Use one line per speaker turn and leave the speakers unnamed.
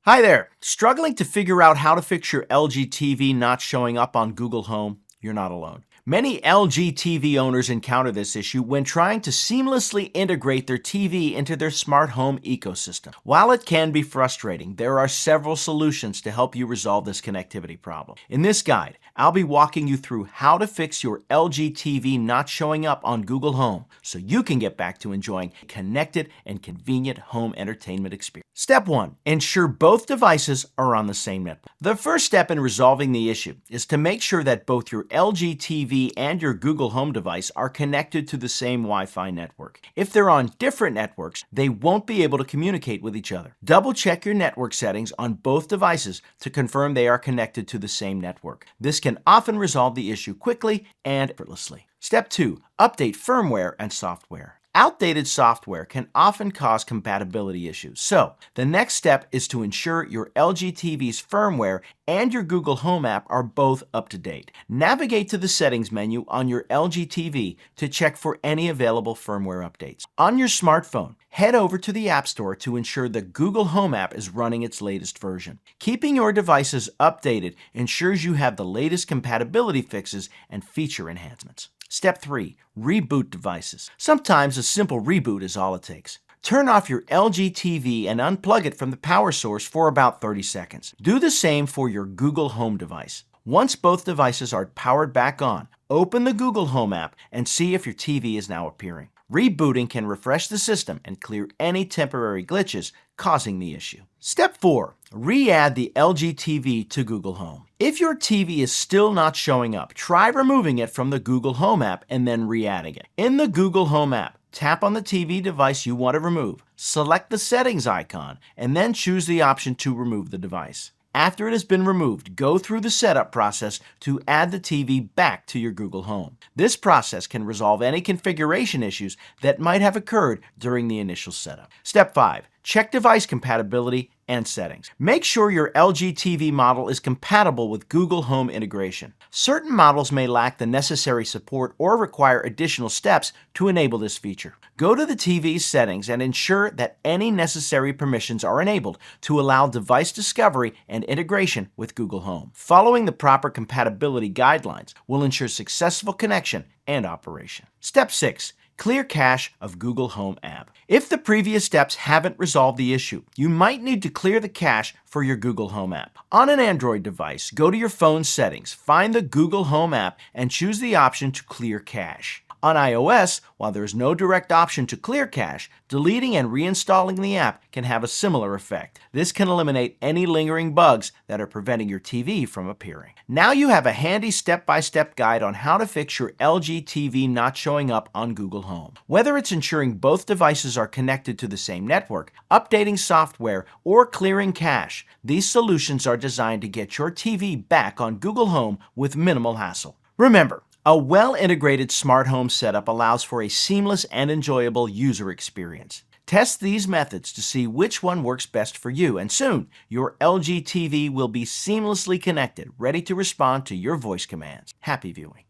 Hi there! Struggling to figure out how to fix your LG TV not showing up on Google Home? You're not alone. Many LG TV owners encounter this issue when trying to seamlessly integrate their TV into their smart home ecosystem. While it can be frustrating, there are several solutions to help you resolve this connectivity problem. In this guide, I'll be walking you through how to fix your LG TV not showing up on Google Home so you can get back to enjoying a connected and convenient home entertainment experience. Step 1. Ensure both devices are on the same network. The first step in resolving the issue is to make sure that both your LG TV and your Google Home device are connected to the same Wi-Fi network. If they're on different networks, they won't be able to communicate with each other. Double-check your network settings on both devices to confirm they are connected to the same network. This can often resolve the issue quickly and effortlessly. Step 2. Update firmware and software. Outdated software can often cause compatibility issues, so the next step is to ensure your LG TV's firmware and your Google Home app are both up to date. Navigate to the settings menu on your LG TV to check for any available firmware updates. On your smartphone, head over to the App Store to ensure the Google Home app is running its latest version. Keeping your devices updated ensures you have the latest compatibility fixes and feature enhancements. Step 3. Reboot devices. Sometimes a simple reboot is all it takes. Turn off your LG TV and unplug it from the power source for about 30 seconds. Do the same for your Google Home device. Once both devices are powered back on, open the Google Home app and see if your TV is now appearing. Rebooting can refresh the system and clear any temporary glitches causing the issue. Step 4. Re-add the LG TV to Google Home. If your TV is still not showing up, try removing it from the Google Home app and then re-adding it. In the Google Home app, tap on the TV device you want to remove, select the settings icon, and then choose the option to remove the device. After it has been removed, go through the setup process to add the TV back to your Google Home. This process can resolve any configuration issues that might have occurred during the initial setup. Step 5. Check device compatibility and settings. Make sure your LG TV model is compatible with Google Home integration. Certain models may lack the necessary support or require additional steps to enable this feature. Go to the TV's settings and ensure that any necessary permissions are enabled to allow device discovery and integration with Google Home. Following the proper compatibility guidelines will ensure successful connection and operation. Step 6. Clear cache of Google Home app. If the previous steps haven't resolved the issue, you might need to clear the cache for your Google Home app. On an Android device, go to your phone settings, find the Google Home app, and choose the option to clear cache. On iOS, while there is no direct option to clear cache, deleting and reinstalling the app can have a similar effect. This can eliminate any lingering bugs that are preventing your TV from appearing. Now you have a handy step-by-step guide on how to fix your LG TV not showing up on Google Home. Whether it's ensuring both devices are connected to the same network, updating software, or clearing cache, these solutions are designed to get your TV back on Google Home with minimal hassle. Remember, a well-integrated smart home setup allows for a seamless and enjoyable user experience. Test these methods to see which one works best for you, and soon your LG TV will be seamlessly connected, ready to respond to your voice commands. Happy viewing.